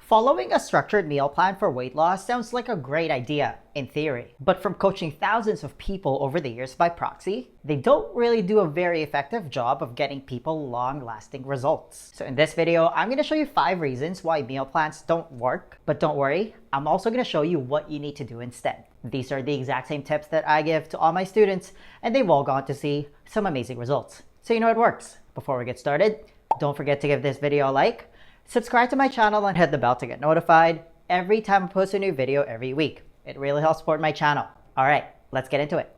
Following a structured meal plan for weight loss sounds like a great idea, in theory. But from coaching thousands of people over the years by proxy, they don't really do a very effective job of getting people long-lasting results. So in this video, I'm going to show you 5 reasons why meal plans don't work. But don't worry, I'm also going to show you what you need to do instead. These are the exact same tips that I give to all my students, and they've all gone to see some amazing results. So you know it works. Before we get started, don't forget to give this video a like, subscribe to my channel, and hit the bell to get notified every time I post a new video every week. It really helps support my channel. Alright, let's get into it.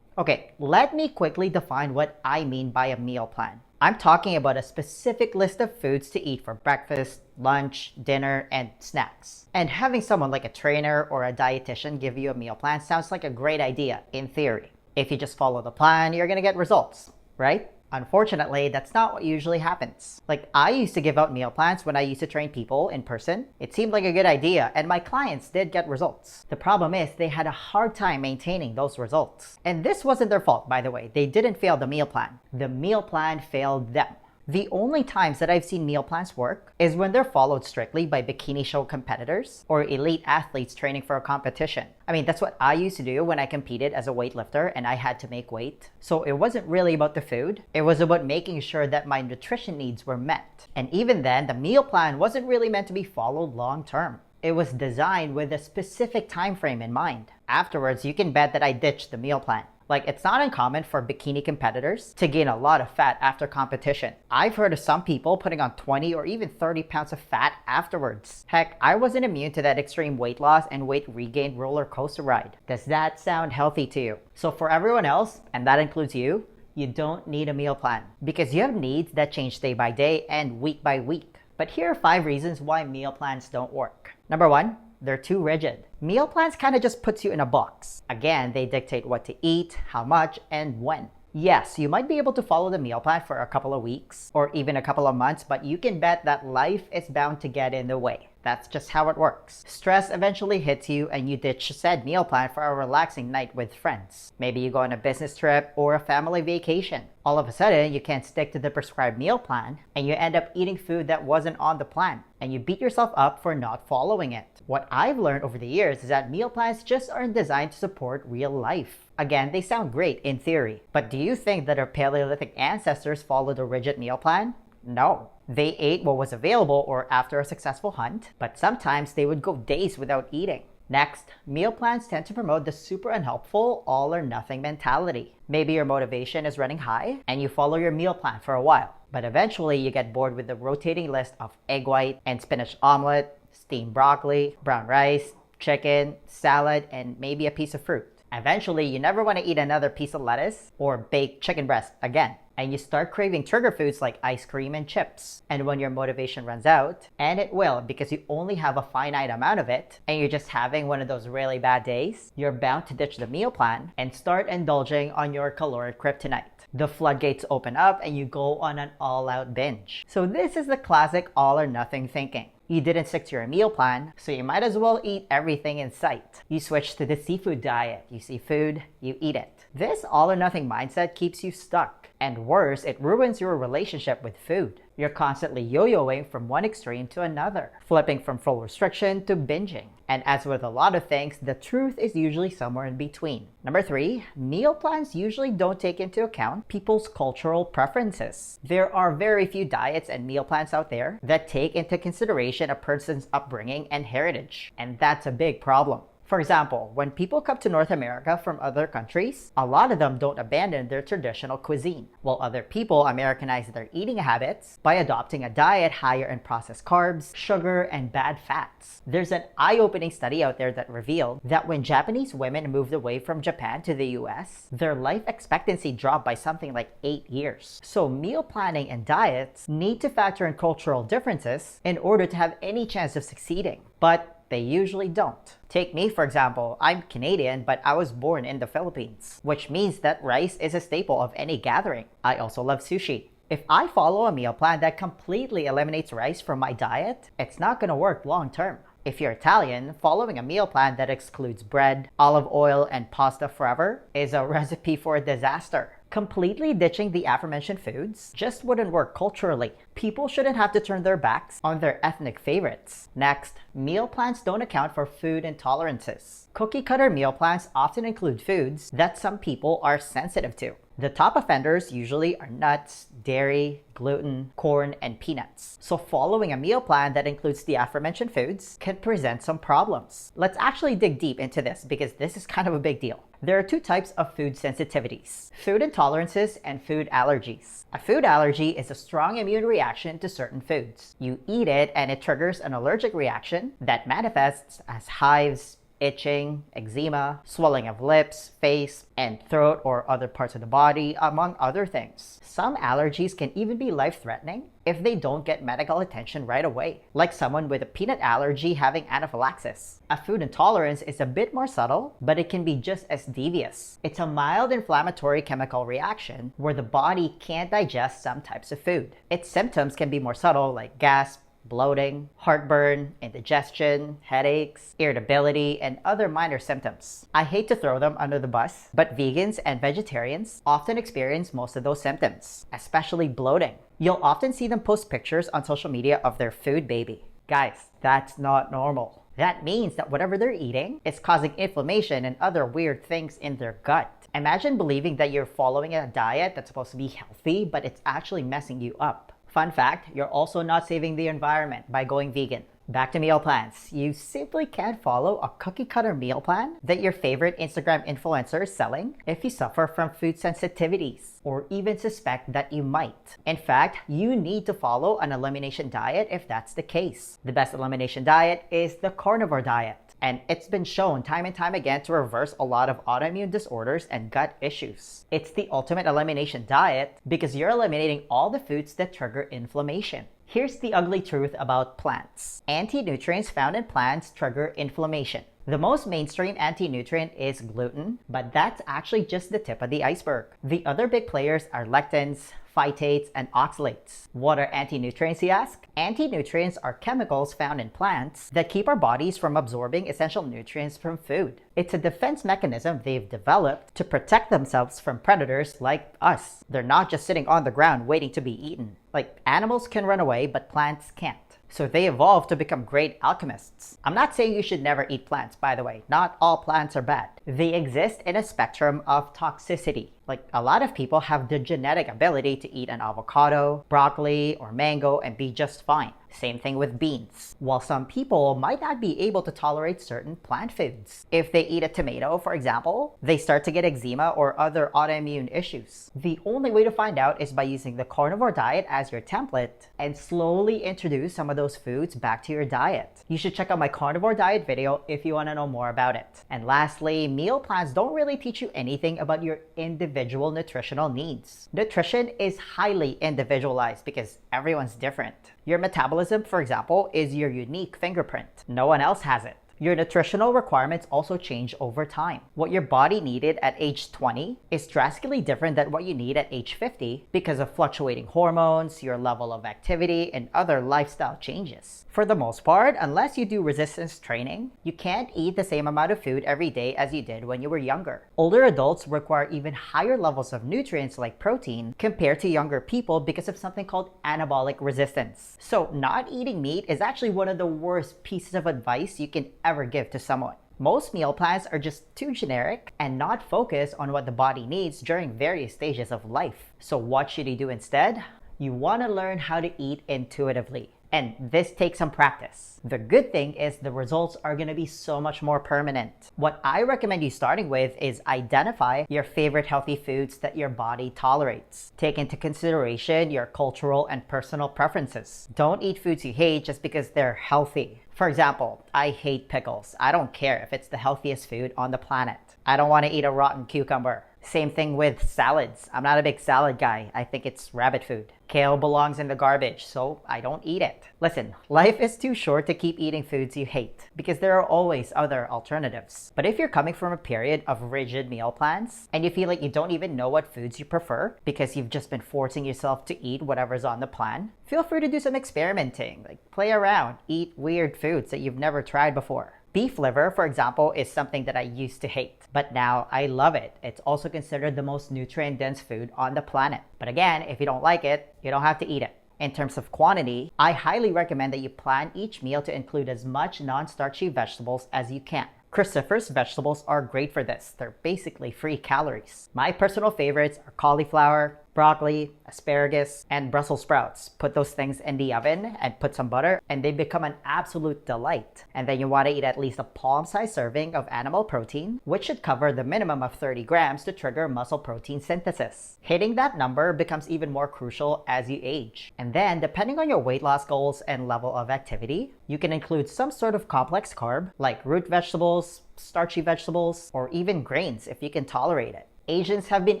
Okay, let me quickly define what I mean by a meal plan. I'm talking about a specific list of foods to eat for breakfast, lunch, dinner, and snacks. And having someone like a trainer or a dietitian give you a meal plan sounds like a great idea, in theory. If you just follow the plan, you're gonna get results, right? Unfortunately, that's not what usually happens. Like, I used to give out meal plans when I used to train people in person. It seemed like a good idea, and my clients did get results. The problem is they had a hard time maintaining those results. And this wasn't their fault, by the way. They didn't fail the meal plan. The meal plan failed them. The only times that I've seen meal plans work is when they're followed strictly by bikini show competitors or elite athletes training for a competition. I mean, that's what I used to do when I competed as a weightlifter and I had to make weight. So it wasn't really about the food. It was about making sure that my nutrition needs were met. And even then, the meal plan wasn't really meant to be followed long term. It was designed with a specific time frame in mind. Afterwards, you can bet that I ditched the meal plan. Like, it's not uncommon for bikini competitors to gain a lot of fat after competition. I've heard of some people putting on 20 or even 30 pounds of fat afterwards. Heck, I wasn't immune to that extreme weight loss and weight regain roller coaster ride. Does that sound healthy to you? So for everyone else, and that includes you don't need a meal plan because you have needs that change day by day and week by week. But here are 5 reasons why meal plans don't work. Number 1, they're too rigid. Meal plans kind of just puts you in a box. Again, they dictate what to eat, how much, and when. Yes, you might be able to follow the meal plan for a couple of weeks or even a couple of months, but you can bet that life is bound to get in the way. That's just how it works. Stress eventually hits you and you ditch said meal plan for a relaxing night with friends. Maybe you go on a business trip or a family vacation. All of a sudden, you can't stick to the prescribed meal plan and you end up eating food that wasn't on the plan and you beat yourself up for not following it. What I've learned over the years is that meal plans just aren't designed to support real life. Again, they sound great in theory, but do you think that our Paleolithic ancestors followed a rigid meal plan? No. They ate what was available or after a successful hunt, but sometimes they would go days without eating. Next, meal plans tend to promote the super unhelpful all or nothing mentality. Maybe your motivation is running high and you follow your meal plan for a while, but eventually you get bored with the rotating list of egg white and spinach omelet, steamed broccoli, brown rice, chicken, salad, and maybe a piece of fruit. Eventually, you never want to eat another piece of lettuce or baked chicken breast again. And you start craving trigger foods like ice cream and chips. And when your motivation runs out, and it will because you only have a finite amount of it, and you're just having one of those really bad days, you're bound to ditch the meal plan and start indulging on your caloric kryptonite. The floodgates open up and you go on an all-out binge. So this is the classic all or nothing thinking. You didn't stick to your meal plan, so you might as well eat everything in sight. You switch to the seafood diet. You see food, you eat it. This all or nothing mindset keeps you stuck. And worse, it ruins your relationship with food. You're constantly yo-yoing from one extreme to another, flipping from full restriction to binging. And as with a lot of things, the truth is usually somewhere in between. Number 3, meal plans usually don't take into account people's cultural preferences. There are very few diets and meal plans out there that take into consideration a person's upbringing and heritage. And that's a big problem. For example, when people come to North America from other countries, a lot of them don't abandon their traditional cuisine, while other people Americanize their eating habits by adopting a diet higher in processed carbs, sugar, and bad fats. There's an eye-opening study out there that revealed that when Japanese women moved away from Japan to the US, their life expectancy dropped by something like 8 years. So meal planning and diets need to factor in cultural differences in order to have any chance of succeeding. But they usually don't. Take me, for example. I'm Canadian, but I was born in the Philippines, which means that rice is a staple of any gathering. I also love sushi. If I follow a meal plan that completely eliminates rice from my diet, it's not gonna work long term. If you're Italian, following a meal plan that excludes bread, olive oil, and pasta forever is a recipe for a disaster. Completely ditching the aforementioned foods just wouldn't work culturally. People shouldn't have to turn their backs on their ethnic favorites. Next, meal plans don't account for food intolerances. Cookie cutter meal plans often include foods that some people are sensitive to. The top offenders usually are nuts, dairy, gluten, corn, and peanuts. So following a meal plan that includes the aforementioned foods can present some problems. Let's actually dig deep into this because this is kind of a big deal. There are two types of food sensitivities: food intolerances and food allergies. A food allergy is a strong immune reaction to certain foods. You eat it and it triggers an allergic reaction that manifests as hives, itching, eczema, swelling of lips, face, and throat or other parts of the body, among other things. Some allergies can even be life-threatening if they don't get medical attention right away, like someone with a peanut allergy having anaphylaxis. A food intolerance is a bit more subtle, but it can be just as devious. It's a mild inflammatory chemical reaction where the body can't digest some types of food. Its symptoms can be more subtle, like gas, bloating, heartburn, indigestion, headaches, irritability, and other minor symptoms. I hate to throw them under the bus, but vegans and vegetarians often experience most of those symptoms, especially bloating. You'll often see them post pictures on social media of their food baby. Guys, that's not normal. That means that whatever they're eating is causing inflammation and other weird things in their gut. Imagine believing that you're following a diet that's supposed to be healthy, but it's actually messing you up. Fun fact, you're also not saving the environment by going vegan. Back to meal plans. You simply can't follow a cookie cutter meal plan that your favorite Instagram influencer is selling if you suffer from food sensitivities or even suspect that you might. In fact, you need to follow an elimination diet if that's the case. The best elimination diet is the carnivore diet. And it's been shown time and time again to reverse a lot of autoimmune disorders and gut issues. It's the ultimate elimination diet because you're eliminating all the foods that trigger inflammation. Here's the ugly truth about plants. Anti-nutrients found in plants trigger inflammation. The most mainstream anti-nutrient is gluten, but that's actually just the tip of the iceberg. The other big players are lectins, phytates, and oxalates. What are anti-nutrients, you ask? Anti-nutrients are chemicals found in plants that keep our bodies from absorbing essential nutrients from food. It's a defense mechanism they've developed to protect themselves from predators like us. They're not just sitting on the ground waiting to be eaten. Like, animals can run away, but plants can't. So they evolved to become great alchemists. I'm not saying you should never eat plants, by the way. Not all plants are bad. They exist in a spectrum of toxicity. Like, a lot of people have the genetic ability to eat an avocado, broccoli, or mango and be just fine. Same thing with beans. While some people might not be able to tolerate certain plant foods. If they eat a tomato, for example, they start to get eczema or other autoimmune issues. The only way to find out is by using the carnivore diet as your template and slowly introduce some of those foods back to your diet. You should check out my carnivore diet video if you want to know more about it. And lastly, meal plans don't really teach you anything about your individual nutritional needs. Nutrition is highly individualized because everyone's different. Your metabolism, for example, is your unique fingerprint. No one else has it. Your nutritional requirements also change over time. What your body needed at age 20 is drastically different than what you need at age 50 because of fluctuating hormones, your level of activity, and other lifestyle changes. For the most part, unless you do resistance training, you can't eat the same amount of food every day as you did when you were younger. Older adults require even higher levels of nutrients like protein compared to younger people because of something called anabolic resistance. So not eating meat is actually one of the worst pieces of advice you can ever give to someone. Most meal plans are just too generic and not focused on what the body needs during various stages of life. So what should you do instead? You want to learn how to eat intuitively. And this takes some practice. The good thing is the results are going to be so much more permanent. What I recommend you starting with is identify your favorite healthy foods that your body tolerates. Take into consideration your cultural and personal preferences. Don't eat foods you hate just because they're healthy. For example, I hate pickles. I don't care if it's the healthiest food on the planet. I don't want to eat a rotten cucumber. Same thing with salads. I'm not a big salad guy. I think it's rabbit food. Kale belongs in the garbage, so I don't eat it. Listen, life is too short to keep eating foods you hate because there are always other alternatives. But if you're coming from a period of rigid meal plans and you feel like you don't even know what foods you prefer because you've just been forcing yourself to eat whatever's on the plan, feel free to do some experimenting, like play around, eat weird foods that you've never tried before. Beef liver, for example, is something that I used to hate, but now I love it. It's also considered the most nutrient-dense food on the planet. But again, if you don't like it, you don't have to eat it. In terms of quantity, I highly recommend that you plan each meal to include as much non-starchy vegetables as you can. Cruciferous vegetables are great for this. They're basically free calories. My personal favorites are cauliflower, broccoli, asparagus, and Brussels sprouts. Put those things in the oven and put some butter and they become an absolute delight. And then you want to eat at least a palm-sized serving of animal protein, which should cover the minimum of 30 grams to trigger muscle protein synthesis. Hitting that number becomes even more crucial as you age. And then, depending on your weight loss goals and level of activity, you can include some sort of complex carb like root vegetables, starchy vegetables, or even grains if you can tolerate it. Asians have been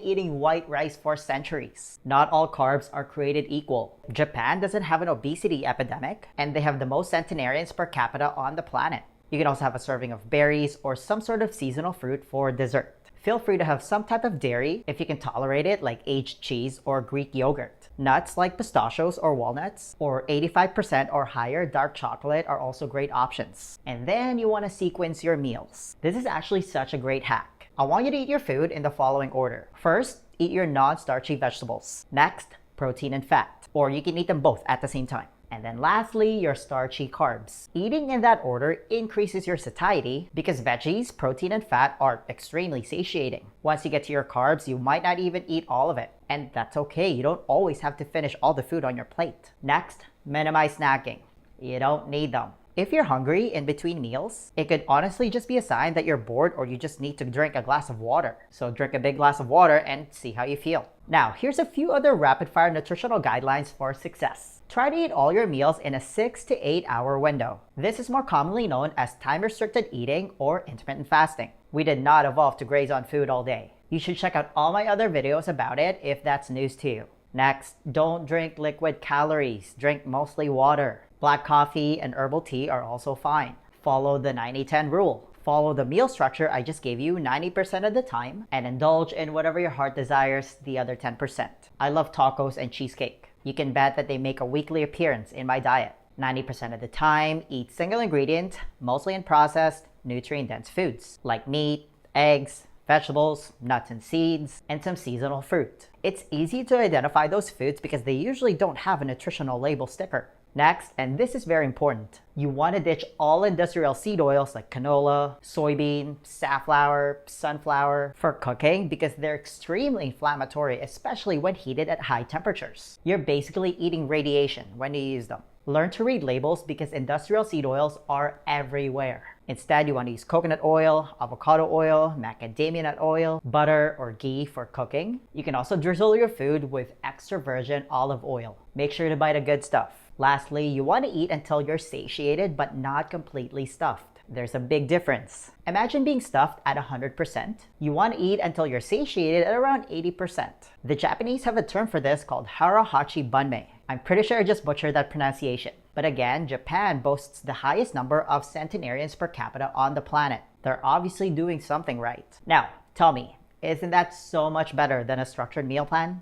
eating white rice for centuries. Not all carbs are created equal. Japan doesn't have an obesity epidemic, and they have the most centenarians per capita on the planet. You can also have a serving of berries or some sort of seasonal fruit for dessert. Feel free to have some type of dairy if you can tolerate it, like aged cheese or Greek yogurt. Nuts like pistachios or walnuts, or 85% or higher dark chocolate are also great options. And then you want to sequence your meals. This is actually such a great hack. I want you to eat your food in the following order. First, eat your non-starchy vegetables. Next, protein and fat. Or you can eat them both at the same time. And then lastly, your starchy carbs. Eating in that order increases your satiety because veggies, protein, and fat are extremely satiating. Once you get to your carbs, you might not even eat all of it. And that's okay, you don't always have to finish all the food on your plate. Next, minimize snacking. You don't need them. If you're hungry in between meals, it could honestly just be a sign that you're bored or you just need to drink a glass of water. So drink a big glass of water and see how you feel. Now, here's a few other rapid-fire nutritional guidelines for success. Try to eat all your meals in a 6 to 8 hour window. This is more commonly known as time-restricted eating or intermittent fasting. We did not evolve to graze on food all day. You should check out all my other videos about it if that's news to you. Next, don't drink liquid calories. Drink mostly water. Black coffee and herbal tea are also fine. Follow the 90-10 rule. Follow the meal structure I just gave you 90% of the time and indulge in whatever your heart desires the other 10%. I love tacos and cheesecake. You can bet that they make a weekly appearance in my diet. 90% of the time, eat single ingredient, mostly unprocessed, nutrient-dense foods like meat, eggs, vegetables, nuts and seeds, and some seasonal fruit. It's easy to identify those foods because they usually don't have a nutritional label sticker. Next, and this is very important, you want to ditch all industrial seed oils like canola, soybean, safflower, sunflower for cooking because they're extremely inflammatory, especially when heated at high temperatures. You're basically eating radiation when you use them. Learn to read labels because industrial seed oils are everywhere. Instead, you want to use coconut oil, avocado oil, macadamia nut oil, butter, or ghee for cooking. You can also drizzle your food with extra virgin olive oil. Make sure to buy the good stuff. Lastly, you want to eat until you're satiated but not completely stuffed. There's a big difference. Imagine being stuffed at 100%. You want to eat until you're satiated at around 80%. The Japanese have a term for this called harahachi banmei. I'm pretty sure I just butchered that pronunciation. But again, Japan boasts the highest number of centenarians per capita on the planet. They're obviously doing something right. Now, tell me, isn't that so much better than a structured meal plan?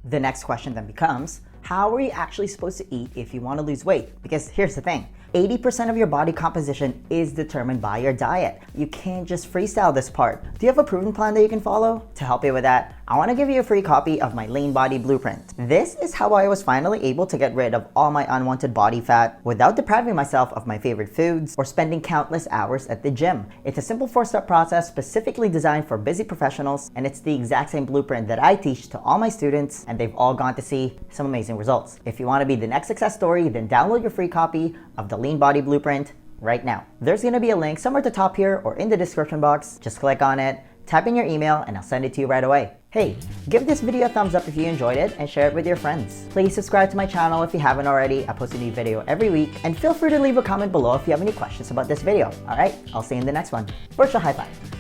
The next question then becomes, how are you actually supposed to eat if you want to lose weight? Because here's the thing, 80% of your body composition is determined by your diet. You can't just freestyle this part. Do you have a proven plan that you can follow? To help you with that, I want to give you a free copy of my Lean Body Blueprint. This is how I was finally able to get rid of all my unwanted body fat without depriving myself of my favorite foods or spending countless hours at the gym. It's a simple 4-step process specifically designed for busy professionals, and it's the exact same blueprint that I teach to all my students, and they've all gone to see some amazing results. If you want to be the next success story, then download your free copy of the Lean Body Blueprint right now. There's going to be a link somewhere at the top here or in the description box. Just click on it, type in your email, and I'll send it to you right away. Hey, give this video a thumbs up if you enjoyed it and share it with your friends. Please subscribe to my channel if you haven't already. I post a new video every week, and feel free to leave a comment below if you have any questions about this video. Alright, I'll see you in the next one. Virtual high five.